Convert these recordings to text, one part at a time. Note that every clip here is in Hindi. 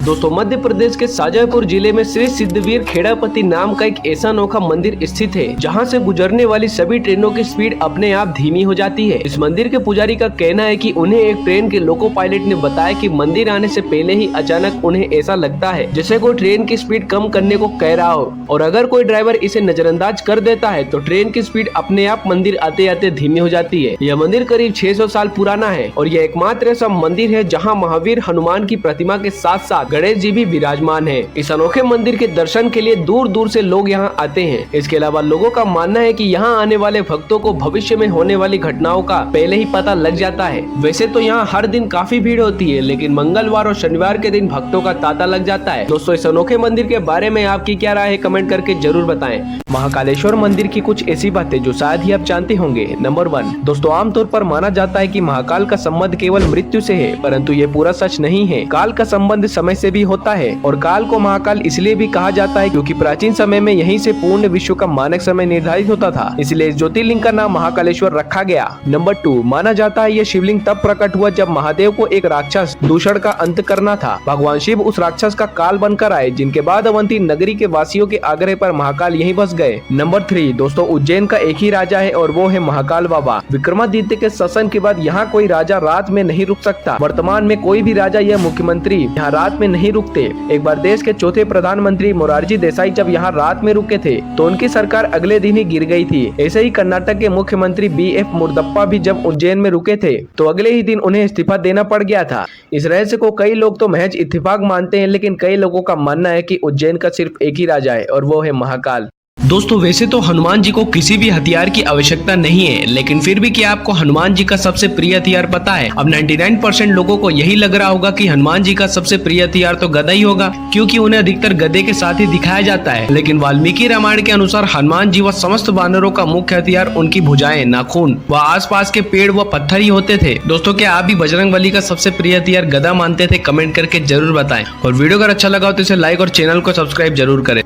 दोस्तों मध्य प्रदेश के शाजापुर जिले में श्री सिद्धवीर खेड़ापति नाम का एक ऐसा अनोखा मंदिर स्थित है जहां से गुजरने वाली सभी ट्रेनों की स्पीड अपने आप धीमी हो जाती है। इस मंदिर के पुजारी का कहना है कि उन्हें एक ट्रेन के लोको पायलट ने बताया कि मंदिर आने से पहले ही अचानक उन्हें ऐसा लगता है जैसे कोई ट्रेन की स्पीड कम करने को कह रहा हो, और अगर कोई ड्राइवर इसे नजरअंदाज कर देता है तो ट्रेन की स्पीड अपने आप मंदिर आते आते धीमी हो जाती है। यह मंदिर करीब 600 साल पुराना है और यह एकमात्र ऐसा मंदिर है जहाँ महावीर हनुमान की प्रतिमा के साथ साथ गणेश जी भी विराजमान है। इस अनोखे मंदिर के दर्शन के लिए दूर दूर से लोग यहाँ आते हैं। इसके अलावा लोगों का मानना है कि यहाँ आने वाले भक्तों को भविष्य में होने वाली घटनाओं का पहले ही पता लग जाता है। वैसे तो यहाँ हर दिन काफी भीड़ होती है, लेकिन मंगलवार और शनिवार के दिन भक्तों का तांता लग जाता है। दोस्तों इस अनोखे मंदिर के बारे में आपकी क्या राय है, कमेंट करके जरूर बताएं। महाकालेश्वर मंदिर की कुछ ऐसी बातें जो शायद ही आप जानते होंगे। नंबर 1, दोस्तों आमतौर पर माना जाता है कि महाकाल का संबंध केवल मृत्यु से है, परंतु ये पूरा सच नहीं है। काल का संबंध समय से भी होता है और काल को महाकाल इसलिए भी कहा जाता है क्योंकि प्राचीन समय में यहीं से पूर्ण विश्व का मानक समय निर्धारित होता था, इसलिए इस ज्योतिर्लिंग का नाम महाकालेश्वर रखा गया। नंबर 2, माना जाता है यह शिवलिंग तब प्रकट हुआ जब महादेव को एक राक्षस दूषण का अंत करना था। भगवान शिव उस राक्षस का काल बनकर आए, जिनके बाद अवंती नगरी के वासियों के आग्रह पर महाकाल यहीं बस गए। नंबर 3, दोस्तों उज्जैन का एक ही राजा है और वो है महाकाल बाबा। विक्रमादित्य के शासन के बाद यहाँ कोई राजा रात में नहीं रुक सकता। वर्तमान में कोई भी राजा या मुख्यमंत्री यहाँ रात में नहीं रुकते। एक बार देश के चौथे प्रधानमंत्री मोरारजी देसाई जब यहाँ रात में रुके थे तो उनकी सरकार अगले दिन ही गिर गई थी। ऐसे ही कर्नाटक के मुख्यमंत्री BF मुर्दप्पा भी जब उज्जैन में रुके थे तो अगले ही दिन उन्हें इस्तीफा देना पड़ गया था। इस रहस्य को कई लोग तो महज इत्तेफाक मानते हैं, लेकिन कई लोगों का मानना है कि उज्जैन का सिर्फ एक ही राजा है और वो है महाकाल। दोस्तों वैसे तो हनुमान जी को किसी भी हथियार की आवश्यकता नहीं है, लेकिन फिर भी क्या आपको हनुमान जी का सबसे प्रिय हथियार पता है? अब 99% लोगों को यही लग रहा होगा कि हनुमान जी का सबसे प्रिय हथियार तो गदा ही होगा, क्योंकि उन्हें अधिकतर गदे के साथ ही दिखाया जाता है। लेकिन वाल्मीकि रामायण के अनुसार हनुमान जी व समस्त वानरों का मुख्य हथियार उनकी भुजाएं, नाखून व आसपास के पेड़ व पत्थर ही होते थे। दोस्तों क्या आप भी बजरंगबली का सबसे प्रिय हथियार गदा मानते थे? कमेंट करके जरूर बताएं, और वीडियो अगर अच्छा लगा हो तो इसे लाइक और चैनल को सब्सक्राइब जरूर करें।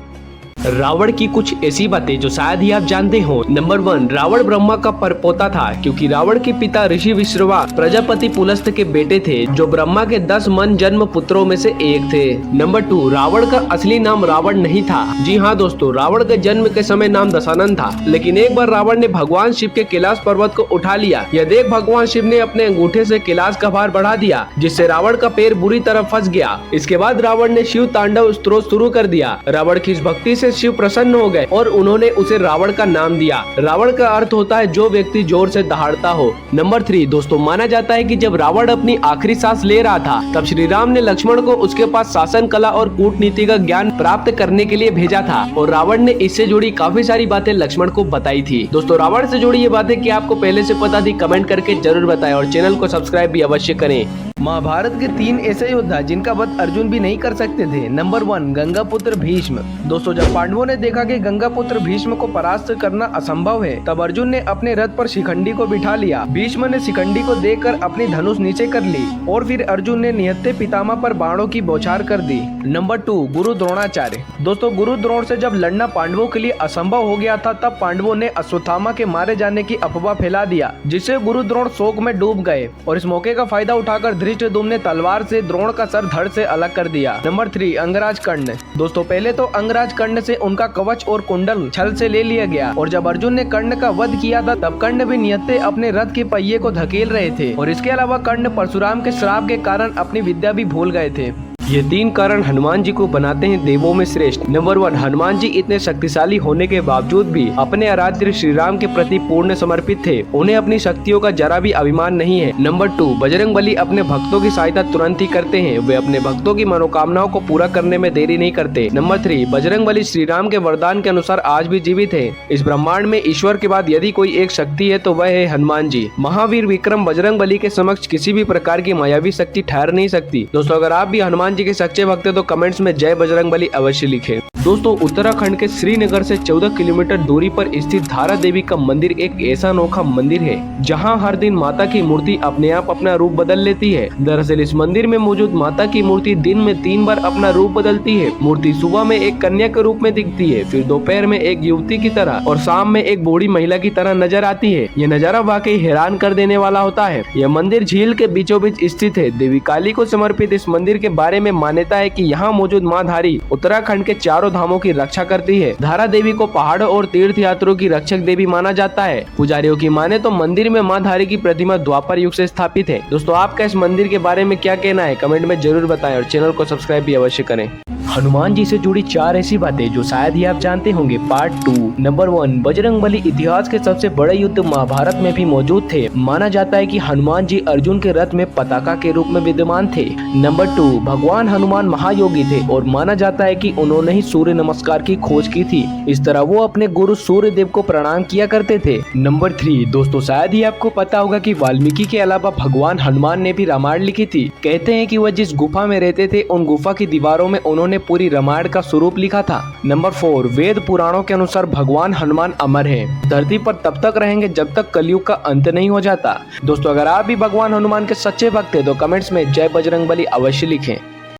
रावण की कुछ ऐसी बातें जो शायद ही आप जानते हो। नंबर 1, रावण ब्रह्मा का परपोता था, क्योंकि रावण के पिता ऋषि विश्रवा प्रजापति पुलस्त के बेटे थे, जो ब्रह्मा के 10 मन जन्म पुत्रों में से एक थे। नंबर 2, रावण का असली नाम रावण नहीं था। जी हाँ दोस्तों, रावण के जन्म के समय नाम दशानन था, लेकिन एक बार रावण ने भगवान शिव के कैलाश पर्वत को उठा लिया। यह देख भगवान शिव ने अपने अंगूठे से कैलाश का भार बढ़ा दिया, जिससे रावण का पैर बुरी तरह फंस गया। इसके बाद रावण ने शिव तांडव स्तोत्र शुरू कर दिया। रावण की इस भक्ति से शिव प्रसन्न हो गए और उन्होंने उसे रावण का नाम दिया। रावण का अर्थ होता है जो व्यक्ति जोर से दहाड़ता हो। नंबर 3, दोस्तों माना जाता है कि जब रावण अपनी आखिरी सांस ले रहा था तब श्री राम ने लक्ष्मण को उसके पास शासन कला और कूटनीति का ज्ञान प्राप्त करने के लिए भेजा था, और रावण ने इससे जुड़ी काफी सारी बातें लक्ष्मण को बताई थी। दोस्तों रावण से जुड़ी ये बातें क्या आपको पहले से पता थी? कमेंट करके जरूर बताएं और चैनल को सब्सक्राइब भी अवश्य करें। महाभारत के 3 ऐसे योद्धा जिनका वध अर्जुन भी नहीं कर सकते थे। नंबर 1, गंगापुत्र भीष्म। दोस्तों जब पांडवों ने देखा कि गंगापुत्र भीष्म को परास्त करना असंभव है, तब अर्जुन ने अपने रथ पर शिखंडी को बिठा लिया। भीष्म ने शिखंडी को देखकर अपनी धनुष नीचे कर ली और फिर अर्जुन ने निहत्थे पितामह पर बाणों की बौछार कर दी। नंबर 2, गुरु द्रोणाचार्य। दोस्तों गुरु द्रोण से जब लड़ना पांडवों के लिए असंभव हो गया था, तब पांडवों ने अश्वत्थामा के मारे जाने की अफवाह फैला दिया, जिससे गुरु द्रोण शोक में डूब गए, और इस मौके का फायदा उठाकर धृष्टद्युम्न ने तलवार से द्रोण का सर धड़ से अलग कर दिया। नंबर 3, अंगराज कर्ण। दोस्तों पहले तो अंगराज कर्ण से उनका कवच और कुंडल छल से ले लिया गया, और जब अर्जुन ने कर्ण का वध किया था तब कर्ण भी नियत्ते अपने रथ के पहिए को धकेल रहे थे, और इसके अलावा कर्ण परशुराम के श्राप के कारण अपनी विद्या भी भूल गए थे। ये 3 कारण हनुमान जी को बनाते हैं देवों में श्रेष्ठ। नंबर 1, हनुमान जी इतने शक्तिशाली होने के बावजूद भी अपने आराध्य श्री राम के प्रति पूर्ण समर्पित थे। उन्हें अपनी शक्तियों का जरा भी अभिमान नहीं है। नंबर 2, बजरंगबली अपने भक्तों की सहायता तुरंत ही करते हैं। वे अपने भक्तों की मनोकामनाओं को पूरा करने में देरी नहीं करते। नंबर 3, बजरंगबली श्री राम के वरदान के अनुसार आज भी जीवित है। इस ब्रह्मांड में ईश्वर के बाद यदि कोई एक शक्ति है तो वह है हनुमान जी। महावीर विक्रम बजरंगबली के समक्ष किसी भी प्रकार की मायावी शक्ति ठहर नहीं सकती। दोस्तों अगर आप भी हनुमान जी के सच्चे भक्त हैं तो कमेंट्स में जय बजरंगबली अवश्य लिखें। दोस्तों उत्तराखंड के श्रीनगर से 14 किलोमीटर दूरी पर स्थित धारा देवी का मंदिर एक ऐसा अनोखा मंदिर है जहां हर दिन माता की मूर्ति अपने आप अपना रूप बदल लेती है। दरअसल इस मंदिर में मौजूद माता की मूर्ति दिन में 3 बार अपना रूप बदलती है। मूर्ति सुबह में एक कन्या के रूप में दिखती है, फिर दोपहर में एक युवती की तरह और शाम में एक बूढ़ी महिला की तरह नजर आती है। यह नजारा वाकई हैरान कर देने वाला होता है। यह मंदिर झील के बीचों बीच स्थित है। देवी काली को समर्पित इस मंदिर के बारे में मान्यता है कि यहाँ मौजूद माँ धारी उत्तराखंड के चारों धामों की रक्षा करती है। धारा देवी को पहाड़ों और तीर्थ यात्रियों की रक्षक देवी माना जाता है। पुजारियों की माने तो मंदिर में माँ धारी की प्रतिमा द्वापर युग से स्थापित है। दोस्तों आपका इस मंदिर के बारे में क्या कहना है, कमेंट में जरूर बताएं और चैनल को सब्सक्राइब भी अवश्य करें। हनुमान जी से जुड़ी 4 ऐसी बातें जो शायद ही आप जानते होंगे, पार्ट 2। नंबर 1, बजरंगबली इतिहास के सबसे बड़े युद्ध महाभारत में भी मौजूद थे। माना जाता है कि हनुमान जी अर्जुन के रथ में पताका के रूप में विद्यमान थे। नंबर 2, भगवान हनुमान महायोगी थे और माना जाता है कि उन्होंने ही सूर्य नमस्कार की खोज की थी। इस तरह वो अपने गुरु सूर्य देव को प्रणाम किया करते थे। नंबर 3, दोस्तों शायद ही आपको पता होगा कि वाल्मीकि के अलावा भगवान हनुमान ने भी रामायण लिखी थी। कहते हैं कि वह जिस गुफा में रहते थे उन गुफा की दीवारों में उन्होंने पूरी रामायण का स्वरूप लिखा था। नंबर 4, वेद पुराणों के अनुसार भगवान हनुमान अमर हैं। धरती पर तब तक रहेंगे जब तक कलयुग का अंत नहीं हो जाता। दोस्तों अगर आप भी भगवान हनुमान के सच्चे भक्त हैं तो कमेंट्स में जय बजरंगबली अवश्य लिखें।